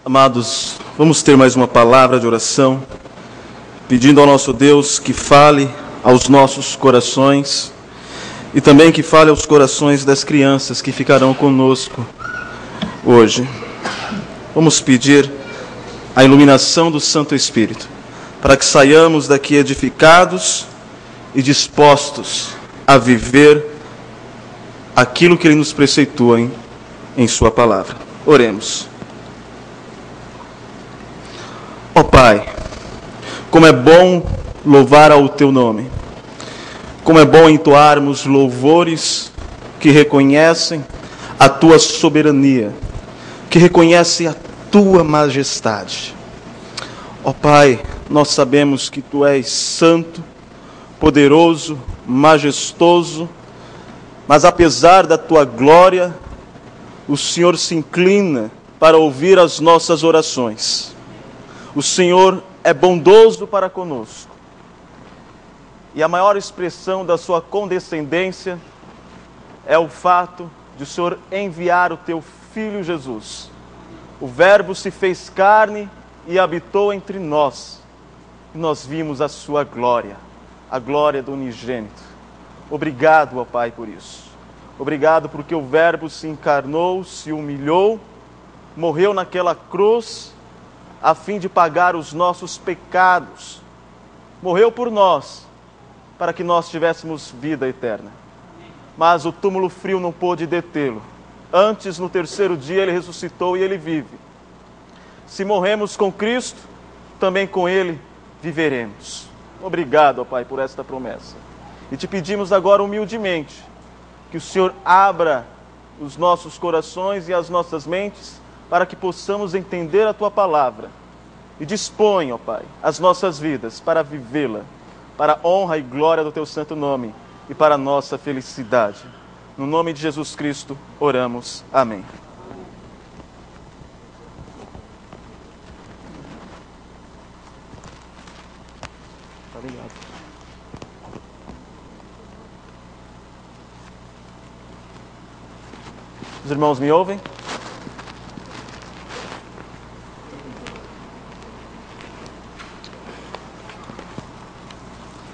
Amados, vamos ter mais uma palavra de oração, pedindo ao nosso Deus que fale aos nossos corações e também que fale aos corações das crianças que ficarão conosco hoje. Vamos pedir a iluminação do Santo Espírito, para que saiamos daqui edificados e dispostos a viver aquilo que Ele nos preceitua em Sua palavra. Oremos. Ó Pai, como é bom louvar ao Teu nome, como é bom entoarmos louvores que reconhecem a Tua soberania, que reconhecem a Tua majestade. Ó Pai, nós sabemos que Tu és santo, poderoso, majestoso, mas apesar da Tua glória, o Senhor se inclina para ouvir as nossas orações. O Senhor é bondoso para conosco. E a maior expressão da sua condescendência é o fato de o Senhor enviar o Teu Filho Jesus. O Verbo se fez carne e habitou entre nós. E nós vimos a sua glória, a glória do unigênito. Obrigado, ó Pai, por isso. Obrigado porque o Verbo se encarnou, se humilhou, morreu naquela cruz, a fim de pagar os nossos pecados. Morreu por nós, para que nós tivéssemos vida eterna. Mas o túmulo frio não pôde detê-lo. Antes, no terceiro dia, Ele ressuscitou e Ele vive. Se morremos com Cristo, também com Ele viveremos. Obrigado, ó Pai, por esta promessa. E te pedimos agora humildemente que o Senhor abra os nossos corações e as nossas mentes para que possamos entender a Tua palavra. E dispõe, ó Pai, as nossas vidas para vivê-la, para a honra e glória do Teu santo nome e para a nossa felicidade. No nome de Jesus Cristo, oramos. Amém. Obrigado. Os irmãos me ouvem?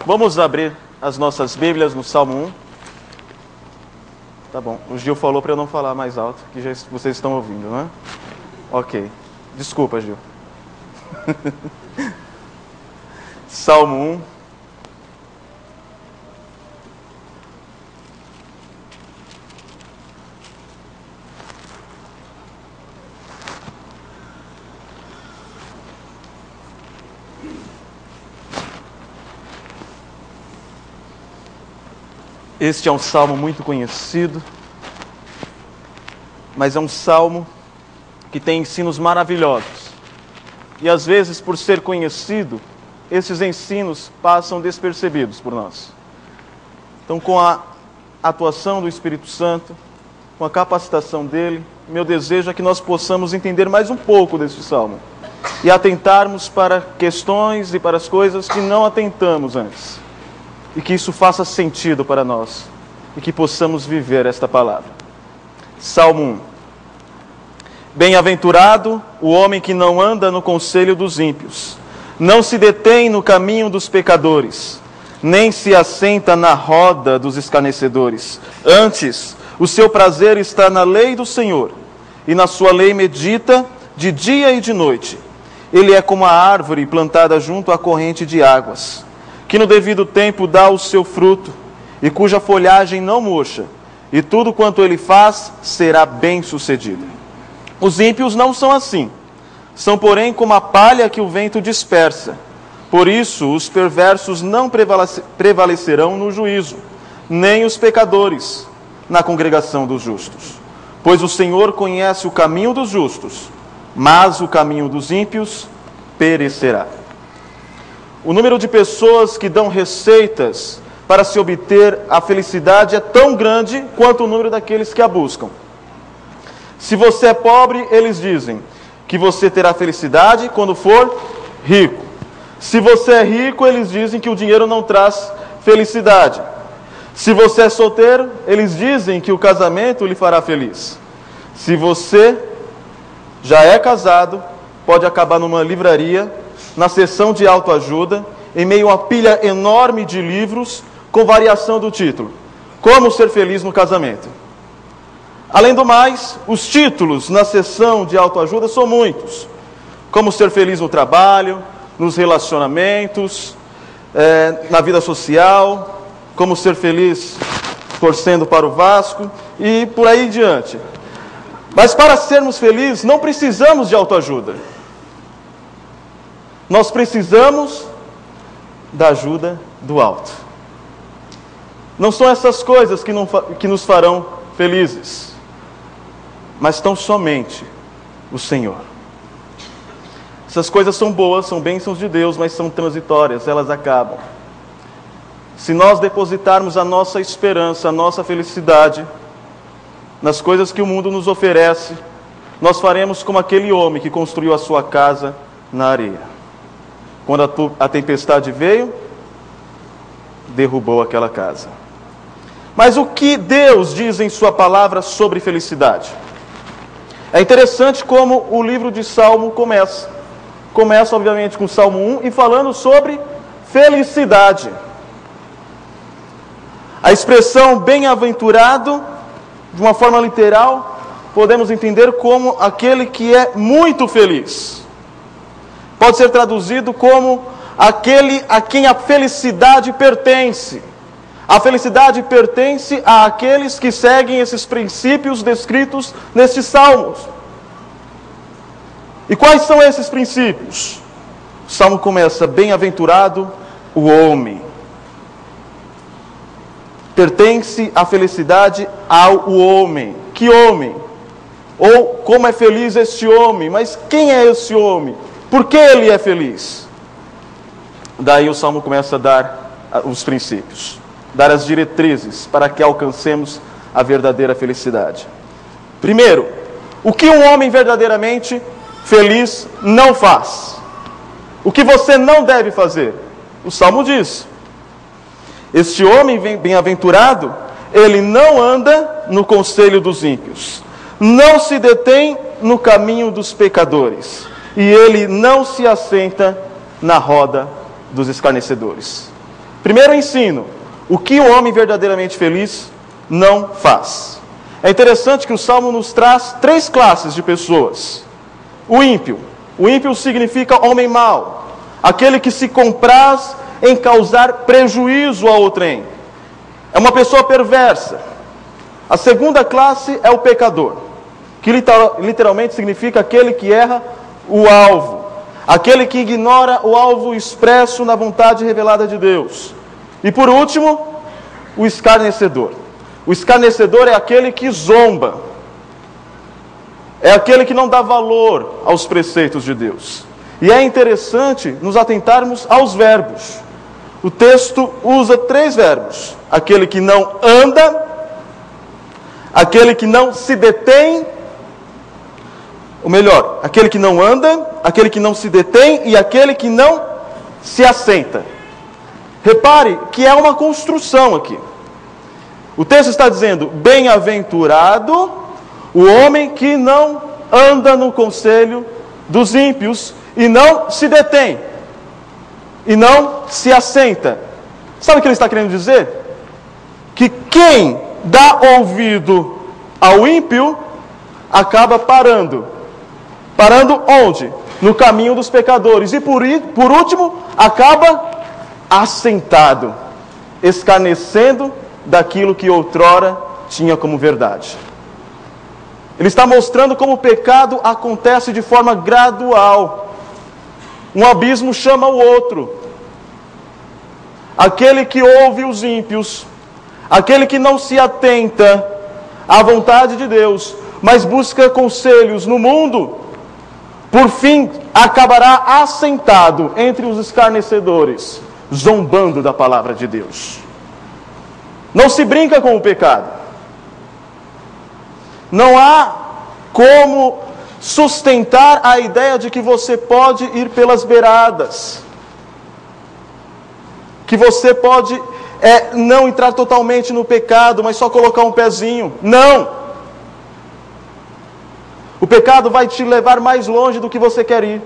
Vamos abrir as nossas Bíblias no Salmo 1. Tá bom, o Gil falou para eu não falar mais alto, que já vocês estão ouvindo, não é? Ok, desculpa, Gil. Salmo 1. Este é um salmo muito conhecido, mas é um salmo que tem ensinos maravilhosos. E às vezes, por ser conhecido, esses ensinos passam despercebidos por nós. Então, com a atuação do Espírito Santo, com a capacitação dele, meu desejo é que nós possamos entender mais um pouco deste salmo e atentarmos para questões e para as coisas que não atentamos antes. E que isso faça sentido para nós. E que possamos viver esta palavra. Salmo 1. Bem-aventurado o homem que não anda no conselho dos ímpios, não se detém no caminho dos pecadores, nem se assenta na roda dos escarnecedores. Antes, o seu prazer está na lei do Senhor, e na sua lei medita de dia e de noite. Ele é como a árvore plantada junto à corrente de águas, que no devido tempo dá o seu fruto, e cuja folhagem não murcha, e tudo quanto ele faz será bem sucedido. Os ímpios não são assim, são porém como a palha que o vento dispersa. Por isso os perversos não prevalecerão no juízo, nem os pecadores na congregação dos justos. Pois o Senhor conhece o caminho dos justos, mas o caminho dos ímpios perecerá. O número de pessoas que dão receitas para se obter a felicidade é tão grande quanto o número daqueles que a buscam. Se você é pobre, eles dizem que você terá felicidade quando for rico. Se você é rico, eles dizem que o dinheiro não traz felicidade. Se você é solteiro, eles dizem que o casamento lhe fará feliz. Se você já é casado, pode acabar numa livraria, na seção de autoajuda, em meio a uma pilha enorme de livros, com variação do título: Como ser feliz no casamento. Além do mais, os títulos na seção de autoajuda são muitos. Como ser feliz no trabalho, nos relacionamentos, na vida social, como ser feliz torcendo para o Vasco e por aí em diante. Mas para sermos felizes, não precisamos de autoajuda. Nós precisamos da ajuda do alto. Não são essas coisas que nos farão felizes, mas tão somente o Senhor. Essas coisas são boas, são bênçãos de Deus, mas são transitórias, elas acabam. Se nós depositarmos a nossa esperança, a nossa felicidade nas coisas que o mundo nos oferece, nós faremos como aquele homem que construiu a sua casa na areia. Quando a tempestade veio, derrubou aquela casa. Mas o que Deus diz em sua palavra sobre felicidade? É interessante como o livro de Salmo começa. Começa, obviamente, com o Salmo 1 e falando sobre felicidade. A expressão bem-aventurado, de uma forma literal, podemos entender como aquele que é muito feliz. Pode ser traduzido como aquele a quem a felicidade pertence. A felicidade pertence àqueles que seguem esses princípios descritos nestes salmos. E quais são esses princípios? O salmo começa: bem-aventurado o homem. Pertence a felicidade ao homem. Que homem? Ou como é feliz este homem? Mas quem é esse homem? Por que ele é feliz? Daí o salmo começa a dar os princípios, dar as diretrizes para que alcancemos a verdadeira felicidade. Primeiro, o que um homem verdadeiramente feliz não faz? O que você não deve fazer? O salmo diz: este homem bem-aventurado, ele não anda no conselho dos ímpios, não se detém no caminho dos pecadores, e ele não se assenta na roda dos escarnecedores. Primeiro ensino: o que o homem verdadeiramente feliz não faz. É interessante que o Salmo nos traz 3 classes de pessoas. O ímpio. O ímpio significa homem mau, aquele que se compraz em causar prejuízo a outrem. É uma pessoa perversa. A segunda classe é o pecador, que literalmente significa aquele que erra o alvo, aquele que ignora o alvo expresso na vontade revelada de Deus. E por último, o escarnecedor. O escarnecedor é aquele que zomba, é aquele que não dá valor aos preceitos de Deus. E é interessante nos atentarmos aos verbos. O texto usa 3 verbos: aquele que não anda, aquele que não se detém, ou melhor, aquele que não anda, aquele que não se detém e aquele que não se assenta. Repare que é uma construção aqui. O texto está dizendo: bem-aventurado o homem que não anda no conselho dos ímpios e não se detém e não se assenta. Sabe o que ele está querendo dizer? Que quem dá ouvido ao ímpio acaba parando. Parando onde? No caminho dos pecadores. E por último, acaba assentado, escarnecendo daquilo que outrora tinha como verdade. Ele está mostrando como o pecado acontece de forma gradual. Um abismo chama o outro. Aquele que ouve os ímpios, aquele que não se atenta à vontade de Deus, mas busca conselhos no mundo, por fim acabará assentado entre os escarnecedores, zombando da palavra de Deus. Não se brinca com o pecado. Não há como sustentar a ideia de que você pode ir pelas beiradas, que você pode não entrar totalmente no pecado, mas só colocar um pezinho. Não! O pecado vai te levar mais longe do que você quer ir.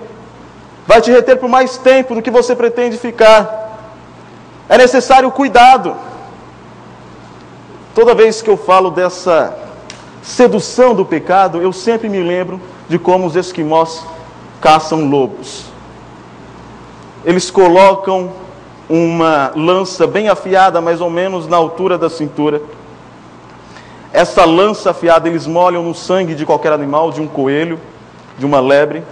Vai te reter por mais tempo do que você pretende ficar. É necessário cuidado. Toda vez que eu falo dessa sedução do pecado, eu sempre me lembro de como os esquimós caçam lobos. Eles colocam uma lança bem afiada, mais ou menos na altura da cintura. Essa lança afiada eles molham no sangue de qualquer animal, de um coelho, de uma lebre,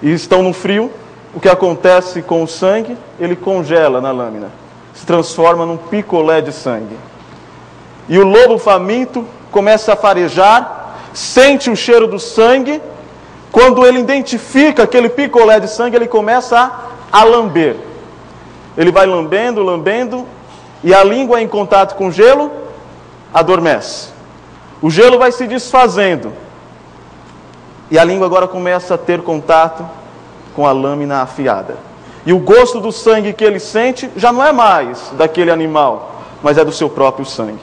e estão no frio. O que acontece com o sangue? Ele congela na lâmina, se transforma num picolé de sangue. E o lobo faminto começa a farejar, sente o cheiro do sangue. Quando ele identifica aquele picolé de sangue, ele começa a lamber. Ele vai lambendo, lambendo, e a língua em contato com o gelo adormece. O gelo vai se desfazendo, e a língua agora começa a ter contato com a lâmina afiada. E o gosto do sangue que ele sente já não é mais daquele animal, mas é do seu próprio sangue.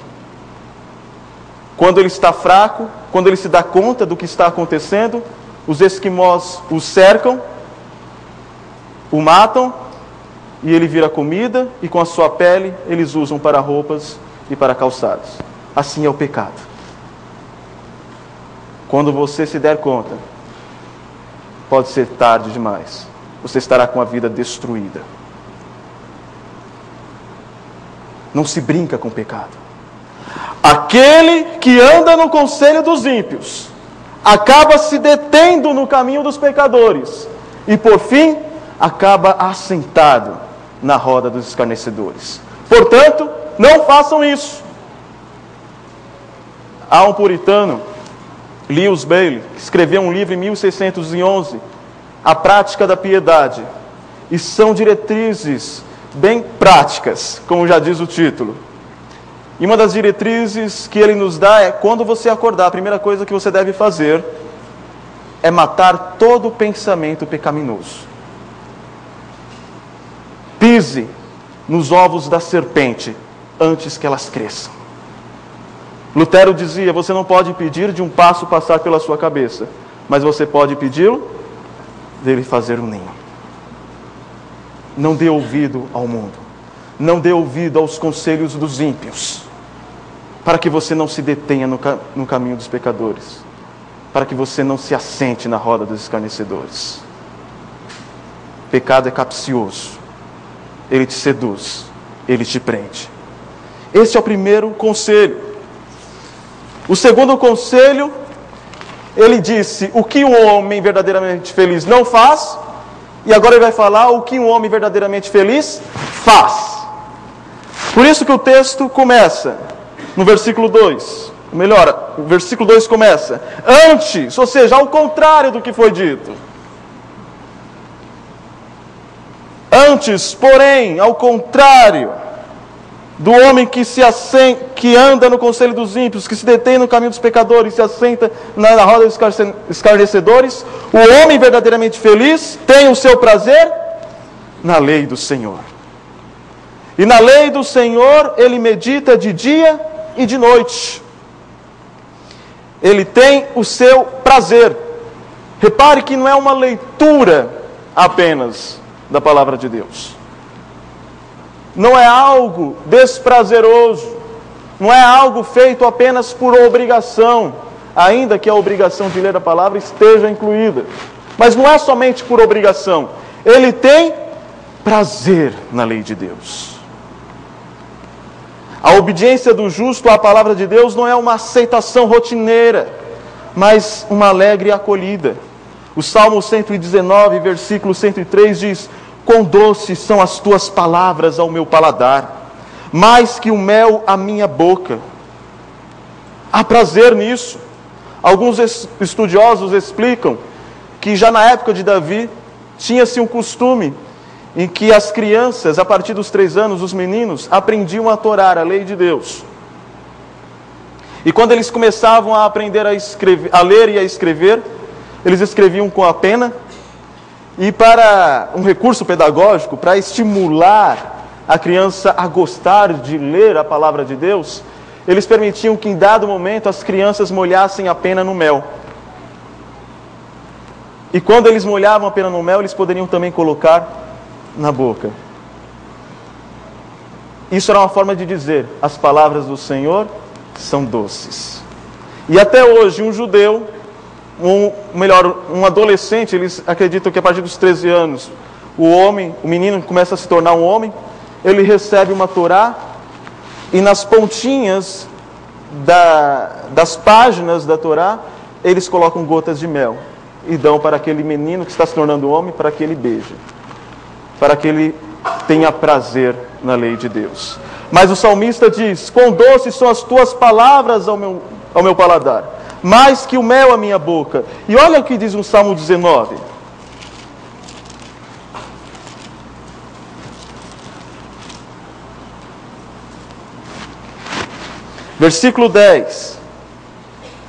Quando ele está fraco, quando ele se dá conta do que está acontecendo, os esquimós o cercam, o matam, e ele vira comida, e com a sua pele eles usam para roupas e para calçados. Assim é o pecado. Quando você se der conta, pode ser tarde demais. Você estará com a vida destruída. Não se brinca com o pecado. Aquele que anda no conselho dos ímpios acaba se detendo no caminho dos pecadores e, por fim, acaba assentado na roda dos escarnecedores. Portanto, não façam isso. Há um puritano, Lewis Bailey, que escreveu um livro em 1611, A Prática da Piedade, e são diretrizes bem práticas, como já diz o título. E uma das diretrizes que ele nos dá é: quando você acordar, a primeira coisa que você deve fazer é matar todo pensamento pecaminoso. Pise nos ovos da serpente antes que elas cresçam. Lutero dizia: você não pode pedir de um passo passar pela sua cabeça, mas você pode pedi-lo dele fazer um ninho. Não dê ouvido ao mundo, não dê ouvido aos conselhos dos ímpios, para que você não se detenha no caminho dos pecadores, para que você não se assente na roda dos escarnecedores. Pecado é capcioso, ele te seduz, ele te prende. Esse é o primeiro conselho. O segundo conselho, ele disse o que um homem verdadeiramente feliz não faz, e agora ele vai falar o que um homem verdadeiramente feliz faz. Por isso que o texto começa no versículo 2. Ou melhor, o versículo 2 começa: antes, ou seja, ao contrário do que foi dito. Antes, porém, ao contrário do homem que anda no conselho dos ímpios, que se detém no caminho dos pecadores, se assenta na roda dos escarnecedores, o homem verdadeiramente feliz tem o seu prazer na lei do Senhor. E na lei do Senhor ele medita de dia e de noite. Ele tem o seu prazer. Repare que não é uma leitura apenas da palavra de Deus. Não é algo desprazeroso, não é algo feito apenas por obrigação, ainda que a obrigação de ler a palavra esteja incluída. Mas não é somente por obrigação, ele tem prazer na lei de Deus. A obediência do justo à palavra de Deus não é uma aceitação rotineira, mas uma alegre acolhida. O Salmo 119, versículo 103 diz: quão doces são as tuas palavras ao meu paladar, mais que o mel à minha boca. Há prazer nisso. Alguns estudiosos explicam que já na época de Davi tinha-se um costume em que as crianças, a partir dos 3 anos, os meninos, aprendiam a torar a lei de Deus. E quando eles começavam a aprender a ler e a escrever, eles escreviam com a pena. E para um recurso pedagógico, para estimular a criança a gostar de ler a palavra de Deus, eles permitiam que em dado momento as crianças molhassem a pena no mel. E quando eles molhavam a pena no mel, eles poderiam também colocar na boca. Isso era uma forma de dizer: as palavras do Senhor são doces. E até hoje, um judeu, um adolescente, eles acreditam que a partir dos 13 anos, o menino começa a se tornar um homem, ele recebe uma Torá, e nas pontinhas das páginas da Torá, eles colocam gotas de mel e dão para aquele menino que está se tornando homem, para que ele beije, para que ele tenha prazer na lei de Deus. Mas o salmista diz: quão doces são as tuas palavras ao meu paladar, mais que o mel à minha boca. E olha o que diz no Salmo 19. Versículo 10.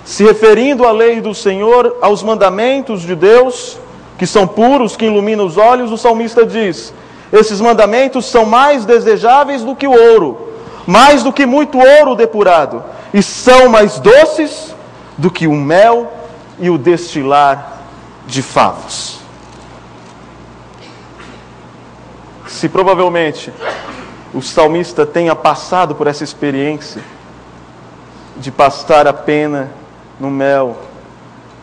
Se referindo à lei do Senhor, aos mandamentos de Deus, que são puros, que iluminam os olhos, o salmista diz: esses mandamentos são mais desejáveis do que o ouro, mais do que muito ouro depurado, e são mais doces do que o mel e o destilar de favos. Se provavelmente o salmista tenha passado por essa experiência de passar a pena no mel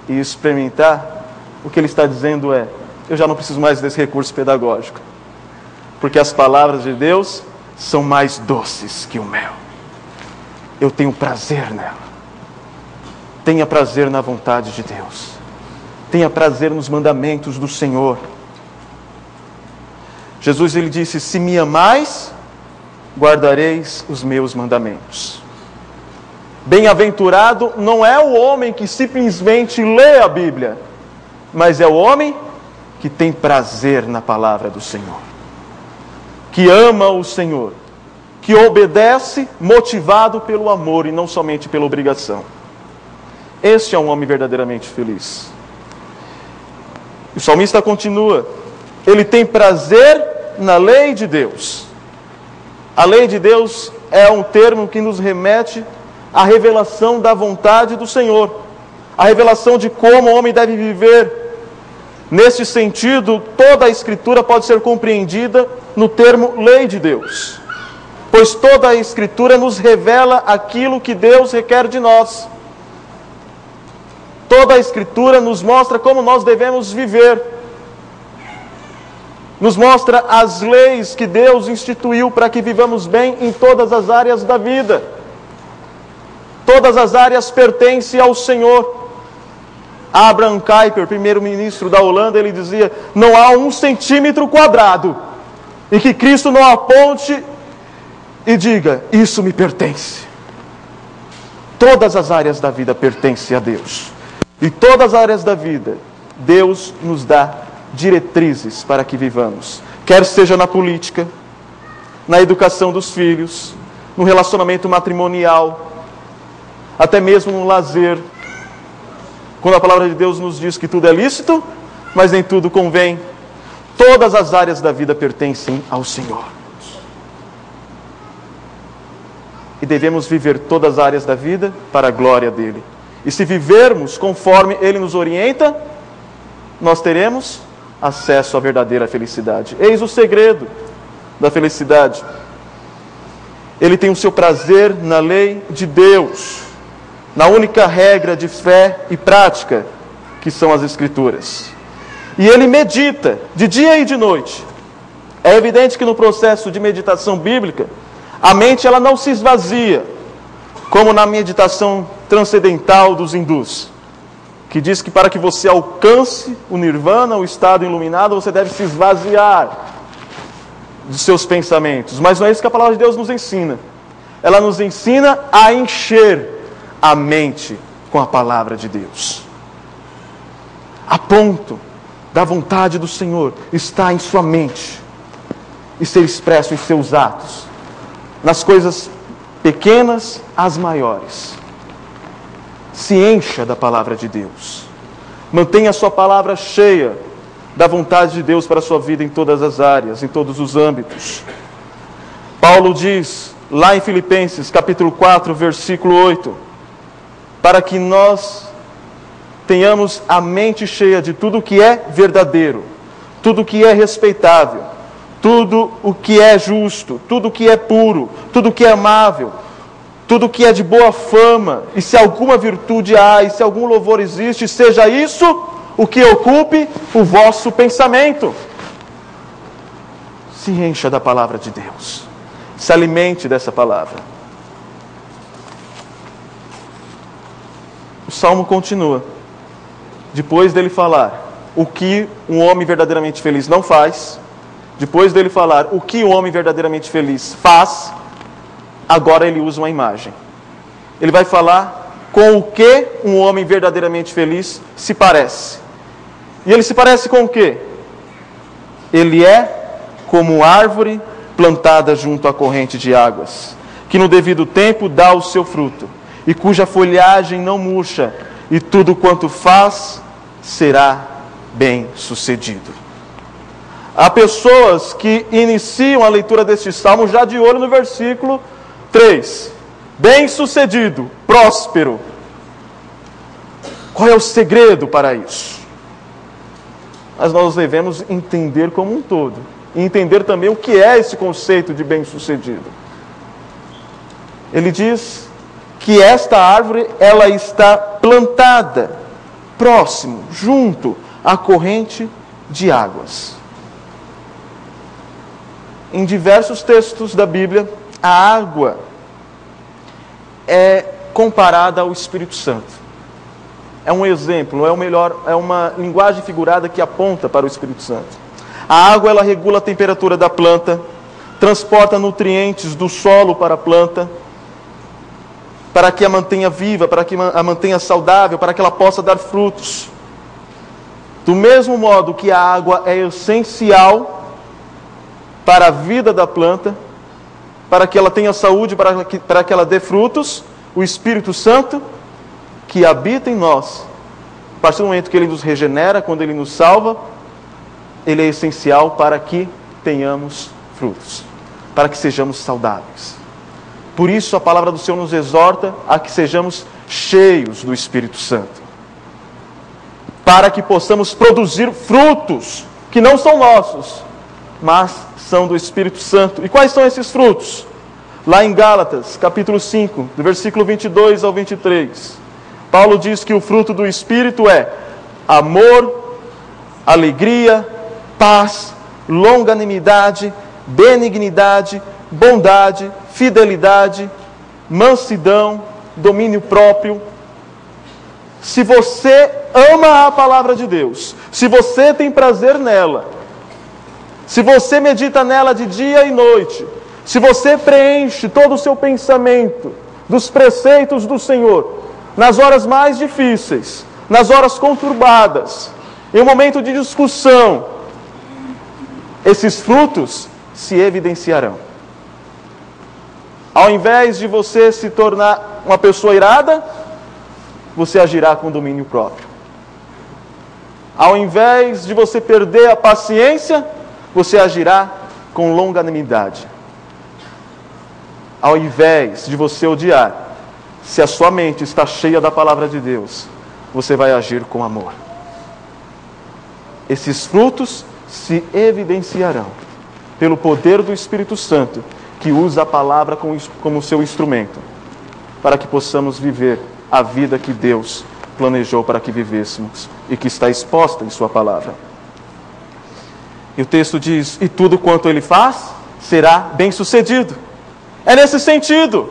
e experimentar, o que ele está dizendo é: eu já não preciso mais desse recurso pedagógico, porque as palavras de Deus são mais doces que o mel. Eu tenho prazer nela. Tenha prazer na vontade de Deus. Tenha prazer nos mandamentos do Senhor. Jesus, ele disse: se me amais, guardareis os meus mandamentos. Bem-aventurado não é o homem que simplesmente lê a Bíblia, mas é o homem que tem prazer na palavra do Senhor, que ama o Senhor, que obedece motivado pelo amor e não somente pela obrigação. Este é um homem verdadeiramente feliz. O salmista continua: ele tem prazer na lei de Deus. A lei de Deus é um termo que nos remete à revelação da vontade do Senhor, a revelação de como o homem deve viver. Neste sentido, toda a Escritura pode ser compreendida no termo lei de Deus, pois toda a Escritura nos revela aquilo que Deus requer de nós. Toda a Escritura nos mostra como nós devemos viver, nos mostra as leis que Deus instituiu para que vivamos bem em todas as áreas da vida. Todas as áreas pertencem ao Senhor. Abraham Kuyper, primeiro-ministro da Holanda, ele dizia: não há 1 centímetro quadrado em que Cristo não aponte e diga: isso me pertence. Todas as áreas da vida pertencem a Deus. E todas as áreas da vida, Deus nos dá diretrizes para que vivamos. Quer seja na política, na educação dos filhos, no relacionamento matrimonial, até mesmo no lazer. Quando a palavra de Deus nos diz que tudo é lícito, mas nem tudo convém. Todas as áreas da vida pertencem ao Senhor. E devemos viver todas as áreas da vida para a glória dEle. E se vivermos conforme Ele nos orienta, nós teremos acesso à verdadeira felicidade. Eis o segredo da felicidade. Ele tem o seu prazer na lei de Deus, na única regra de fé e prática, que são as Escrituras. E ele medita de dia e de noite. É evidente que no processo de meditação bíblica, a mente ela não se esvazia, como na meditação transcendental dos hindus, que diz que para que você alcance o nirvana, o estado iluminado, você deve se esvaziar dos seus pensamentos. Mas não é isso que a palavra de Deus nos ensina. Ela nos ensina a encher a mente com a palavra de Deus, a ponto da vontade do Senhor estar em sua mente e ser expresso em seus atos, nas coisas pequenas às maiores. Se encha da palavra de Deus. Mantenha a sua palavra cheia da vontade de Deus para a sua vida em todas as áreas, em todos os âmbitos. Paulo diz, lá em Filipenses, capítulo 4, versículo 8, para que nós tenhamos a mente cheia de tudo que é verdadeiro, tudo que é respeitável, tudo o que é justo, tudo que é puro, tudo que é amável, tudo que é de boa fama, e se alguma virtude há, e se algum louvor existe, seja isso o que ocupe o vosso pensamento. Se encha da palavra de Deus, se alimente dessa palavra. O Salmo continua, depois dele falar o que um homem verdadeiramente feliz não faz, depois dele falar o que o homem verdadeiramente feliz faz, agora ele usa uma imagem. Ele vai falar com o que um homem verdadeiramente feliz se parece. E ele se parece com o quê? Ele é como árvore plantada junto à corrente de águas, que no devido tempo dá o seu fruto, e cuja folhagem não murcha, e tudo quanto faz será bem sucedido. Há pessoas que iniciam a leitura deste salmo já de olho no versículo 3. Bem sucedido, próspero. Qual é o segredo para isso? Mas nós devemos entender como um todo, e entender também o que é esse conceito de bem sucedido. Ele diz que esta árvore, ela está plantada próximo, junto à corrente de águas. Em diversos textos da Bíblia, a água é comparada ao Espírito Santo. É um exemplo, é uma linguagem figurada que aponta para o Espírito Santo. A água, ela regula a temperatura da planta, transporta nutrientes do solo para a planta, para que a mantenha viva, para que a mantenha saudável, para que ela possa dar frutos. Do mesmo modo que a água é essencial para a vida da planta, para que ela tenha saúde, para que ela dê frutos, o Espírito Santo, que habita em nós, a partir do momento que Ele nos regenera, quando Ele nos salva, Ele é essencial para que tenhamos frutos, para que sejamos saudáveis. Por isso a palavra do Senhor nos exorta a que sejamos cheios do Espírito Santo, para que possamos produzir frutos que não são nossos, mas são do Espírito Santo. E quais são esses frutos? Lá em Gálatas, capítulo 5, do versículo 22 ao 23, Paulo diz que o fruto do Espírito é amor, alegria, paz, longanimidade, benignidade, bondade, fidelidade, mansidão, domínio próprio. Se você ama a palavra de Deus, se você tem prazer nela, se você medita nela de dia e noite, se você preenche todo o seu pensamento dos preceitos do Senhor, nas horas mais difíceis, nas horas conturbadas, em um momento de discussão, esses frutos se evidenciarão. Ao invés de você se tornar uma pessoa irada, você agirá com domínio próprio. Ao invés de você perder a paciência, você agirá com longanimidade. Ao invés de você odiar, se a sua mente está cheia da palavra de Deus, você vai agir com amor. Esses frutos se evidenciarão pelo poder do Espírito Santo, que usa a palavra como seu instrumento, para que possamos viver a vida que Deus planejou para que vivêssemos e que está exposta em sua palavra. E o texto diz, e tudo quanto ele faz, será bem sucedido. É nesse sentido.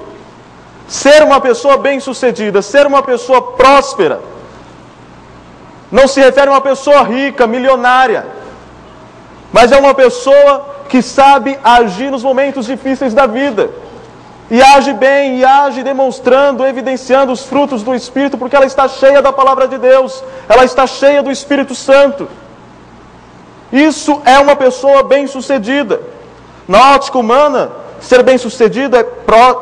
Ser uma pessoa bem-sucedida, ser uma pessoa próspera, não se refere a uma pessoa rica, milionária, mas é uma pessoa que sabe agir nos momentos difíceis da vida, e age bem, e age demonstrando, evidenciando os frutos do Espírito, porque ela está cheia da palavra de Deus, ela está cheia do Espírito Santo. Isso é uma pessoa bem-sucedida. Na ótica humana, ser bem-sucedido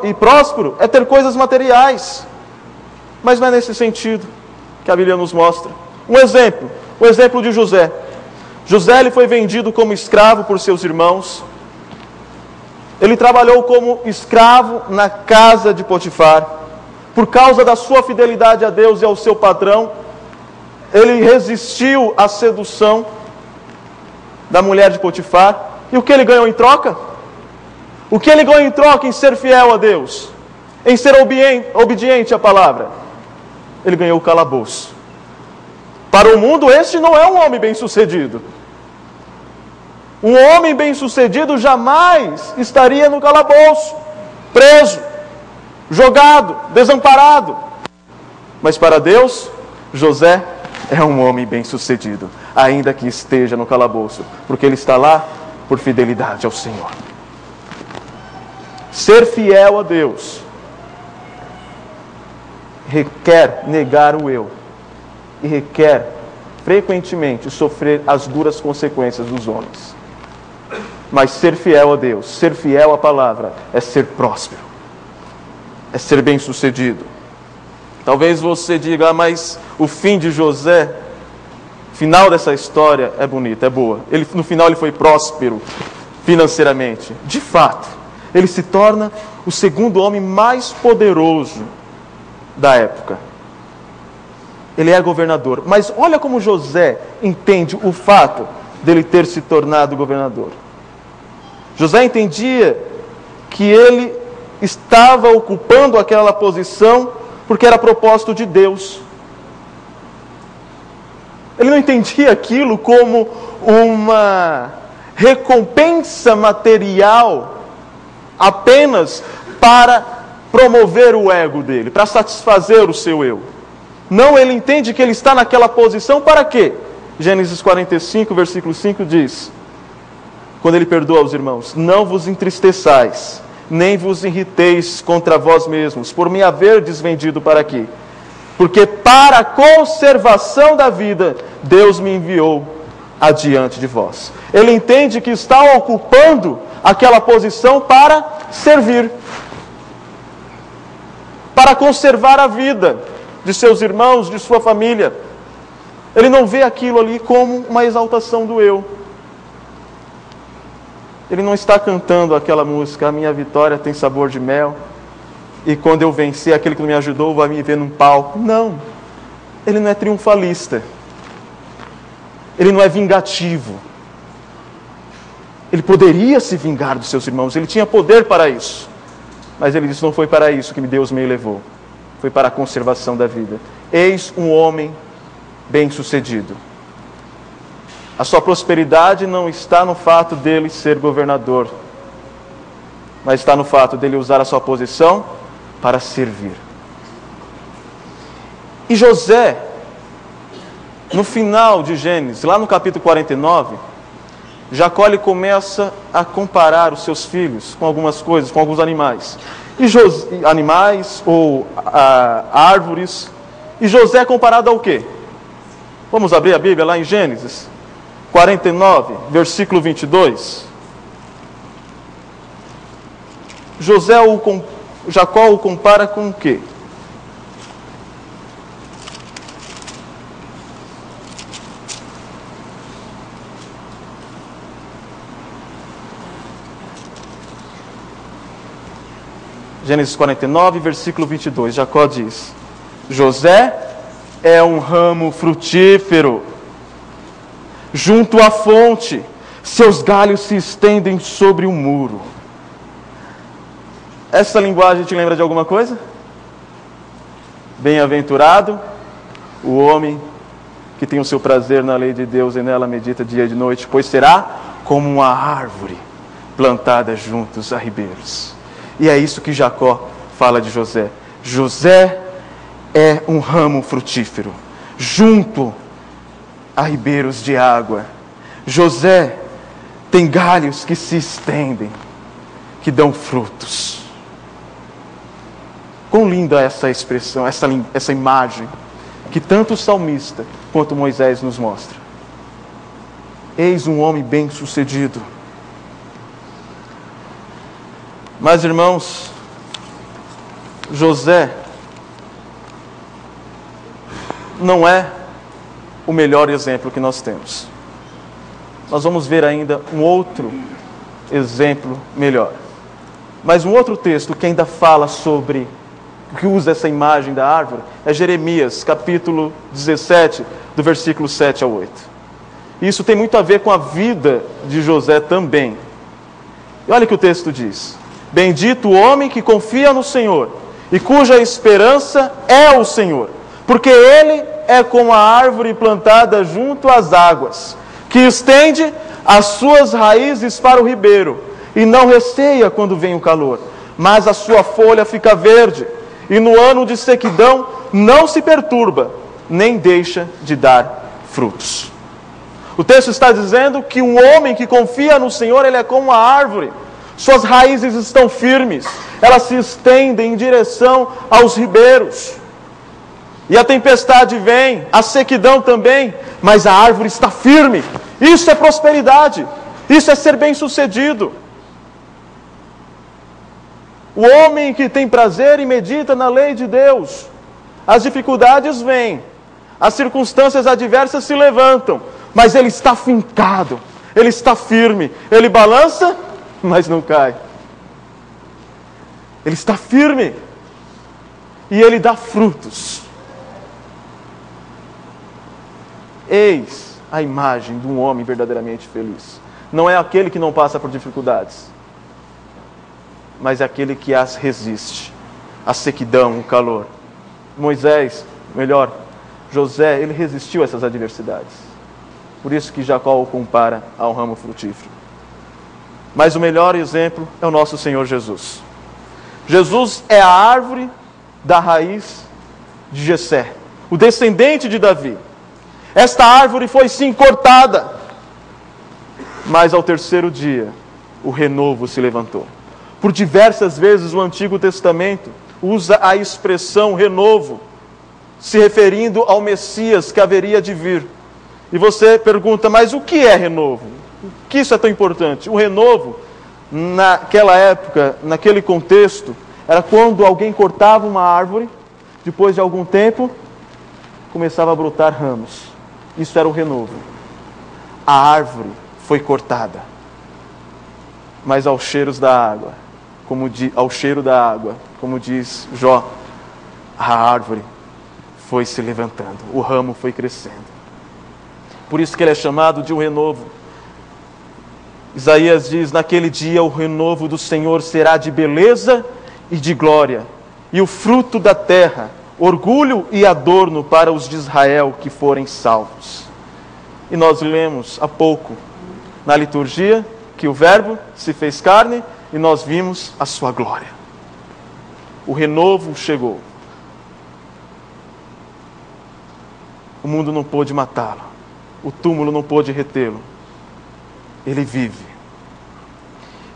e próspero é ter coisas materiais. Mas não é nesse sentido que a Bíblia nos mostra. O exemplo de José. José, ele foi vendido como escravo por seus irmãos. Ele trabalhou como escravo na casa de Potifar. Por causa da sua fidelidade a Deus e ao seu patrão, ele resistiu à sedução da mulher de Potifar. E o que ele ganhou em troca? O que ele ganhou em troca em ser fiel a Deus? Em ser obediente à palavra? Ele ganhou o calabouço. Para o mundo, este não é um homem bem-sucedido. Um homem bem-sucedido jamais estaria no calabouço, preso, jogado, desamparado. Mas para Deus, José é um homem bem-sucedido, ainda que esteja no calabouço, porque ele está lá por fidelidade ao Senhor. Ser fiel a Deus requer negar o eu e requer frequentemente sofrer as duras consequências dos homens. Mas ser fiel a Deus, ser fiel à palavra, é ser próspero, é ser bem-sucedido. Talvez você diga, mas o fim de José, o final dessa história é bonito, é boa. No final ele foi próspero financeiramente. De fato, ele se torna o segundo homem mais poderoso da época. Ele é governador. Mas olha como José entende o fato dele ter se tornado governador. José entendia que ele estava ocupando aquela posição porque era propósito de Deus. Ele não entendia aquilo como uma recompensa material apenas para promover o ego dele, para satisfazer o seu eu. Não, ele entende que ele está naquela posição para quê? Gênesis 45, versículo 5 diz, quando ele perdoa os irmãos, não vos entristeçais, nem vos irriteis contra vós mesmos, por me haverdes vendido para aqui. Porque para a conservação da vida, Deus me enviou adiante de vós. Ele entende que está ocupando aquela posição para servir, para conservar a vida de seus irmãos, de sua família. Ele não vê aquilo ali como uma exaltação do eu. Ele não está cantando aquela música, a minha vitória tem sabor de mel, e quando eu vencer, aquele que me ajudou vai me ver num palco. Não, ele não é triunfalista, ele não é vingativo. Ele poderia se vingar dos seus irmãos, ele tinha poder para isso, mas ele disse, não foi para isso que Deus me levou, foi para a conservação da vida. Eis um homem bem-sucedido. A sua prosperidade não está no fato dele ser governador, mas está no fato dele usar a sua posição para servir. E José, no final de Gênesis, lá no capítulo 49, Jacó ele começa a comparar os seus filhos com algumas coisas, com alguns animais. Animais ou árvores. E José é comparado ao quê? Vamos abrir a Bíblia lá em Gênesis 49, versículo 22. Jacó o compara com o quê? Gênesis 49, versículo 22. Jacó diz, José é um ramo frutífero junto à fonte, seus galhos se estendem sobre o muro. Essa linguagem te lembra de alguma coisa? Bem-aventurado o homem que tem o seu prazer na lei de Deus e nela medita dia e de noite, pois será como uma árvore plantada juntos a ribeiros. E é isso que Jacó fala de José. José é um ramo frutífero junto a ribeiros de água. José tem galhos que se estendem, que dão frutos. Quão linda essa expressão, essa imagem, que tanto o salmista quanto Moisés nos mostra. Eis um homem bem-sucedido. Mas, irmãos, José não é o melhor exemplo que nós temos. Nós vamos ver ainda um outro exemplo melhor. Mas um outro texto que ainda fala sobre, que usa essa imagem da árvore, é Jeremias, capítulo 17, do versículo 7 ao 8. Isso tem muito a ver com a vida de José também. E olha o que o texto diz: bendito o homem que confia no Senhor e cuja esperança é o Senhor, porque ele é como a árvore plantada junto às águas, que estende as suas raízes para o ribeiro e não receia quando vem o calor, mas a sua folha fica verde, e no ano de sequidão não se perturba, nem deixa de dar frutos. O texto está dizendo que um homem que confia no Senhor, ele é como uma árvore. Suas raízes estão firmes, elas se estendem em direção aos ribeiros. E a tempestade vem, a sequidão também, mas a árvore está firme. Isso é prosperidade, isso é ser bem-sucedido. O homem que tem prazer e medita na lei de Deus, as dificuldades vêm, as circunstâncias adversas se levantam, mas ele está fincado, ele está firme, ele balança, mas não cai. Ele está firme e ele dá frutos. Eis a imagem de um homem verdadeiramente feliz. Não é aquele que não passa por dificuldades, mas é aquele que as resiste. A sequidão, o calor. José, ele resistiu a essas adversidades. Por isso que Jacó o compara ao ramo frutífero. Mas o melhor exemplo é o nosso Senhor Jesus. Jesus é a árvore da raiz de Jessé, o descendente de Davi. Esta árvore foi sim cortada, mas ao terceiro dia o renovo se levantou. Por diversas vezes o Antigo Testamento usa a expressão renovo, se referindo ao Messias que haveria de vir. E você pergunta, mas o que é renovo? Por que isso é tão importante? O renovo, naquela época, naquele contexto, era quando alguém cortava uma árvore, depois de algum tempo, começava a brotar ramos. Isso era o renovo. A árvore foi cortada, mas ao cheiro da água, como diz Jó, a árvore foi se levantando, o ramo foi crescendo. Por isso que ele é chamado de um renovo. Isaías diz, naquele dia o renovo do Senhor será de beleza e de glória, e o fruto da terra, orgulho e adorno para os de Israel que forem salvos. E nós lemos há pouco, na liturgia, que o Verbo se fez carne e nós vimos a sua glória. O renovo chegou. O mundo não pôde matá-lo. O túmulo não pôde retê-lo. Ele vive.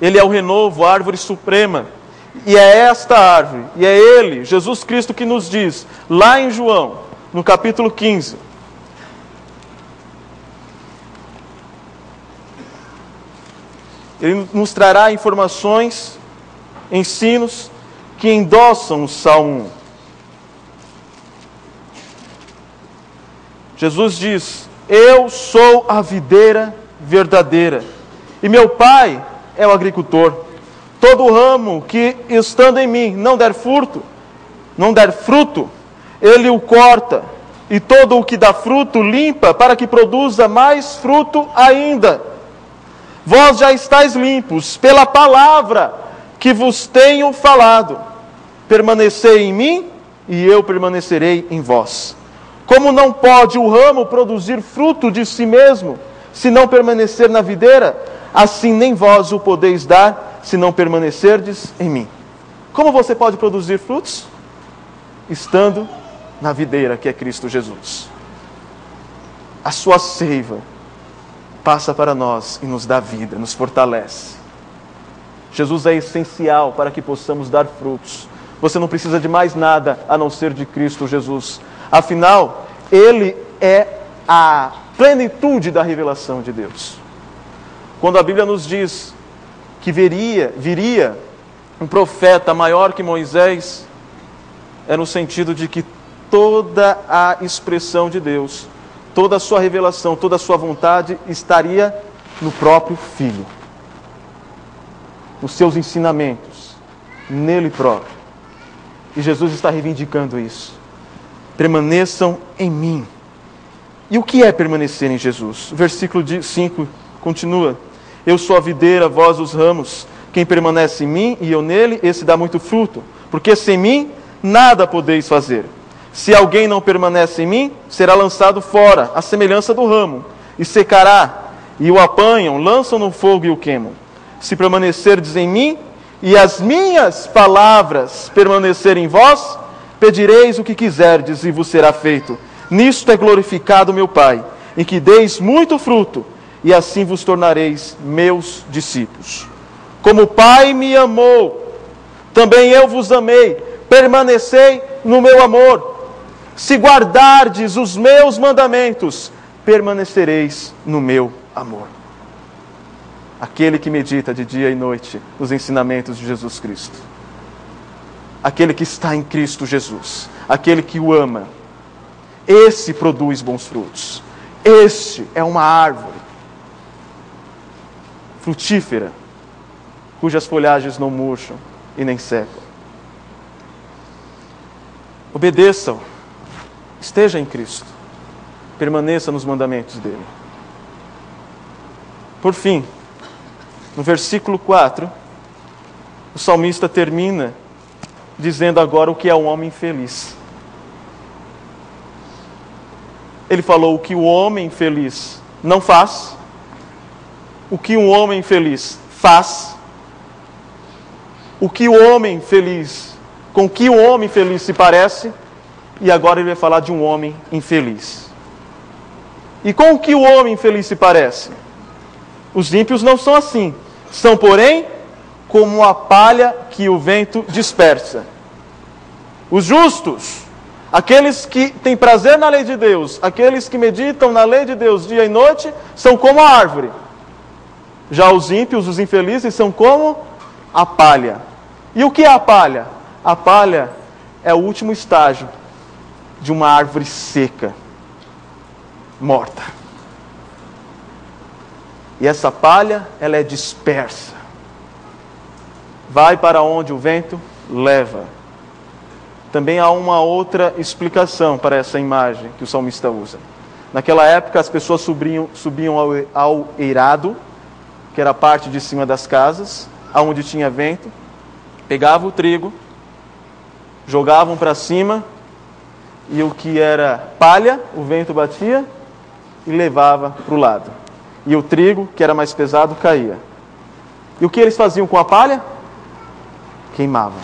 Ele é o renovo, a árvore suprema. E é esta árvore, e é Ele, Jesus Cristo, que nos diz, lá em João, no capítulo 15. Ele nos trará informações, ensinos, que endossam o Salmo 1. Jesus diz, eu sou a videira verdadeira, e meu Pai é o agricultor. Todo ramo que, estando em mim, não der fruto, ele o corta, e todo o que dá fruto limpa, para que produza mais fruto ainda. Vós já estáis limpos pela palavra que vos tenho falado. Permanecei em mim, e eu permanecerei em vós. Como não pode o ramo produzir fruto de si mesmo, se não permanecer na videira, assim nem vós o podeis dar, se não permanecerdes em mim. Como você pode produzir frutos? Estando na videira, que é Cristo Jesus. A sua seiva passa para nós e nos dá vida, nos fortalece. Jesus é essencial para que possamos dar frutos. Você não precisa de mais nada a não ser de Cristo Jesus. Afinal, Ele é a plenitude da revelação de Deus. Quando a Bíblia nos diz que viria um profeta maior que Moisés, é no sentido de que toda a expressão de Deus, toda a sua revelação, toda a sua vontade estaria no próprio Filho, nos seus ensinamentos, nele próprio. E Jesus está reivindicando isso. Permaneçam em mim, E o que é permanecer em Jesus? O versículo 5 continua: eu sou a videira, vós os ramos. Quem permanece em mim e eu nele, esse dá muito fruto. Porque sem mim, nada podeis fazer. Se alguém não permanece em mim, será lançado fora, à semelhança do ramo, e secará, e o apanham, lançam no fogo e o queimam. Se permanecerdes em mim, e as minhas palavras permanecerem em vós, pedireis o que quiserdes, e vos será feito. Nisto é glorificado meu Pai, em que deis muito fruto, e assim vos tornareis meus discípulos. Como o Pai me amou, também eu vos amei, permanecei no meu amor. Se guardardes os meus mandamentos, permanecereis no meu amor. Aquele que medita de dia e noite os ensinamentos de Jesus Cristo. Aquele que está em Cristo Jesus. Aquele que o ama. Esse produz bons frutos. Este é uma árvore frutífera, cujas folhagens não murcham e nem secam. Obedeçam. Esteja em Cristo. Permaneça nos mandamentos dele. Por fim, no versículo 4, o salmista termina dizendo agora o que é um homem feliz. Ele falou o que o homem feliz não faz, o que um homem feliz faz, o que o homem feliz, com que o homem feliz se parece, e agora ele vai falar de um homem infeliz. E com o que o homem infeliz se parece? Os ímpios não são assim. São, porém, como a palha que o vento dispersa. Os justos, aqueles que têm prazer na lei de Deus, aqueles que meditam na lei de Deus dia e noite, são como a árvore. Já os ímpios, os infelizes, são como a palha. E o que é a palha? A palha é o último estágio de uma árvore seca, morta. E essa palha, ela é dispersa. Vai para onde o vento leva. Também há uma outra explicação para essa imagem que o salmista usa. Naquela época, as pessoas subiam ao eirado, que era a parte de cima das casas, aonde tinha vento, pegavam o trigo, jogavam para cima, e o que era palha, o vento batia e levava para o lado. E o trigo, que era mais pesado, caía. E o que eles faziam com a palha? Queimavam.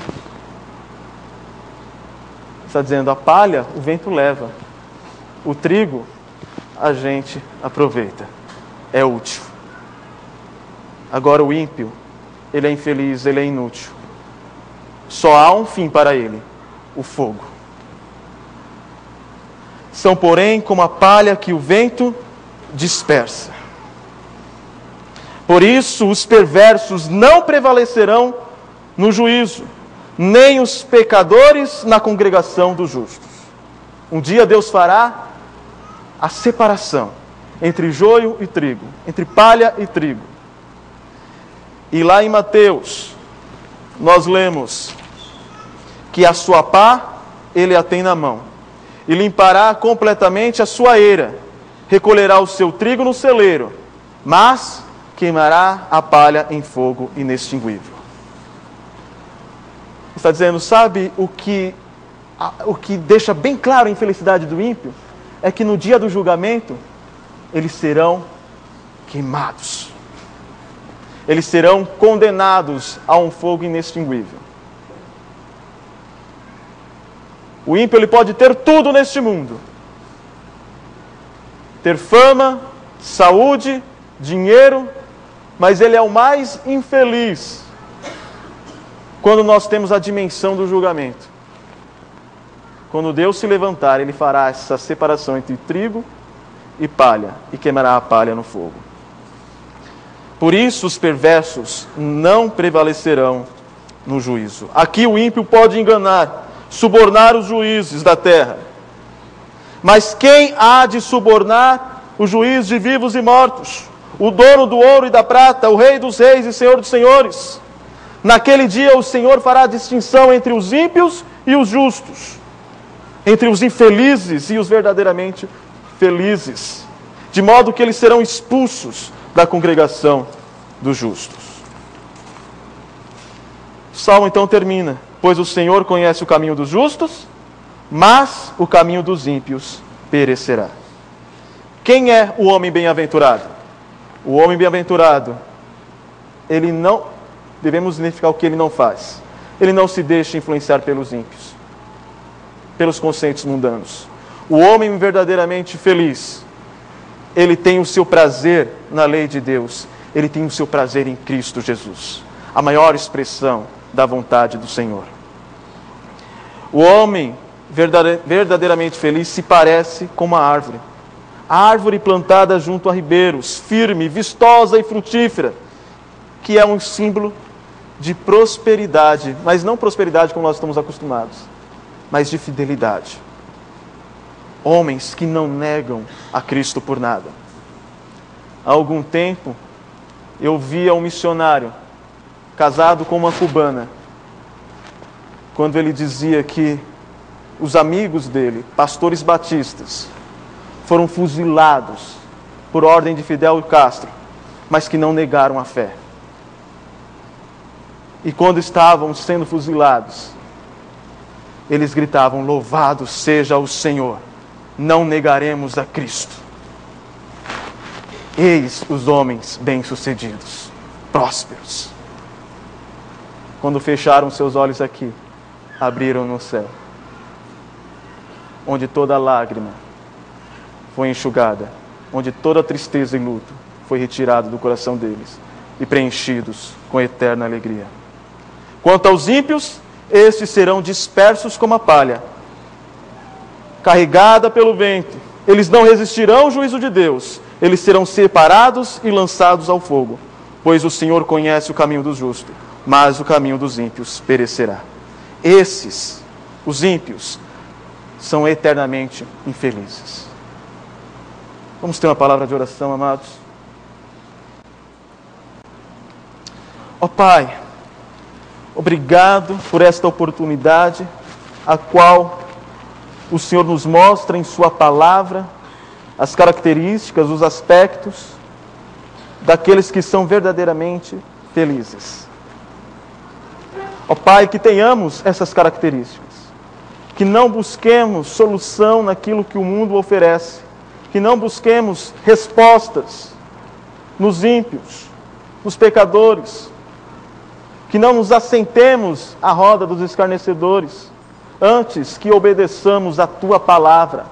Está dizendo, a palha, o vento leva. O trigo, a gente aproveita. É útil. Agora o ímpio, ele é infeliz, ele é inútil. Só há um fim para ele, o fogo. São, porém, como a palha que o vento dispersa. Por isso, os perversos não prevalecerão no juízo, nem os pecadores na congregação dos justos. Um dia Deus fará a separação entre joio e trigo, entre palha e trigo. E lá em Mateus, nós lemos que a sua pá, ele a tem na mão, e limpará completamente a sua eira, recolherá o seu trigo no celeiro, mas queimará a palha em fogo inextinguível. Está dizendo, sabe o que deixa bem claro a infelicidade do ímpio? É que no dia do julgamento, eles serão queimados. Eles serão condenados a um fogo inextinguível. O ímpio, ele pode ter tudo neste mundo. Ter fama, saúde, dinheiro, mas ele é o mais infeliz quando nós temos a dimensão do julgamento. Quando Deus se levantar, ele fará essa separação entre trigo e palha e queimará a palha no fogo. Por isso os perversos não prevalecerão no juízo. Aqui o ímpio pode enganar, subornar os juízes da terra. Mas quem há de subornar o juiz de vivos e mortos? O dono do ouro e da prata, o rei dos reis e senhor dos senhores. Naquele dia o Senhor fará distinção entre os ímpios e os justos, entre os infelizes e os verdadeiramente felizes, de modo que eles serão expulsos da congregação dos justos. O Salmo então termina: pois o Senhor conhece o caminho dos justos, mas o caminho dos ímpios perecerá. Quem é o homem bem-aventurado? O homem bem-aventurado, ele não, devemos identificar o que ele não faz. Ele não se deixa influenciar pelos ímpios, pelos conceitos mundanos. O homem verdadeiramente feliz, ele tem o seu prazer na lei de Deus, ele tem o seu prazer em Cristo Jesus, a maior expressão da vontade do Senhor. O homem verdadeiramente feliz se parece com uma árvore. A árvore plantada junto a ribeiros, firme, vistosa e frutífera, que é um símbolo de prosperidade, mas não prosperidade como nós estamos acostumados, mas de fidelidade. Homens que não negam a Cristo por nada. Há algum tempo, eu via um missionário casado com uma cubana, quando ele dizia que os amigos dele, pastores batistas, foram fuzilados por ordem de Fidel Castro, mas que não negaram a fé. E quando estavam sendo fuzilados, eles gritavam: louvado seja o Senhor, não negaremos a Cristo. Eis os homens bem-sucedidos, prósperos. Quando fecharam seus olhos aqui, abriram no céu, onde toda lágrima foi enxugada, onde toda tristeza e luto foi retirado do coração deles e preenchidos com eterna alegria. Quanto aos ímpios, estes serão dispersos como a palha, carregada pelo vento. Eles não resistirão ao juízo de Deus, eles serão separados e lançados ao fogo, pois o Senhor conhece o caminho dos justos, mas o caminho dos ímpios perecerá. Esses, os ímpios, são eternamente infelizes. Vamos ter uma palavra de oração, amados. Ó Pai, obrigado por esta oportunidade, a qual o Senhor nos mostra em Sua palavra as características, os aspectos daqueles que são verdadeiramente felizes. Ó Pai, que tenhamos essas características, que não busquemos solução naquilo que o mundo oferece, que não busquemos respostas nos ímpios, nos pecadores, que não nos assentemos à roda dos escarnecedores, antes que obedeçamos a Tua palavra,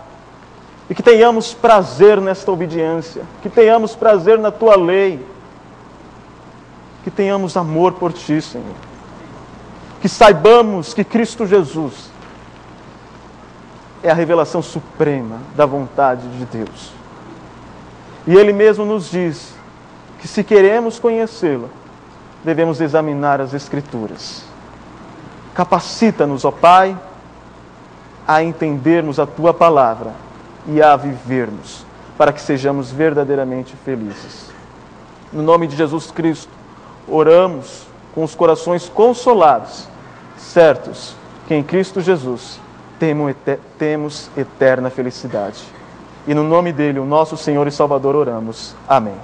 e que tenhamos prazer nesta obediência, que tenhamos prazer na Tua lei, que tenhamos amor por Ti, Senhor, que saibamos que Cristo Jesus é a revelação suprema da vontade de Deus. E Ele mesmo nos diz que se queremos conhecê-lo, devemos examinar as Escrituras. Capacita-nos, ó Pai, a entendermos a Tua palavra e a vivermos, para que sejamos verdadeiramente felizes. No nome de Jesus Cristo, oramos com os corações consolados, certos que em Cristo Jesus temos eterna felicidade. E no nome dele, o nosso Senhor e Salvador, oramos. Amém.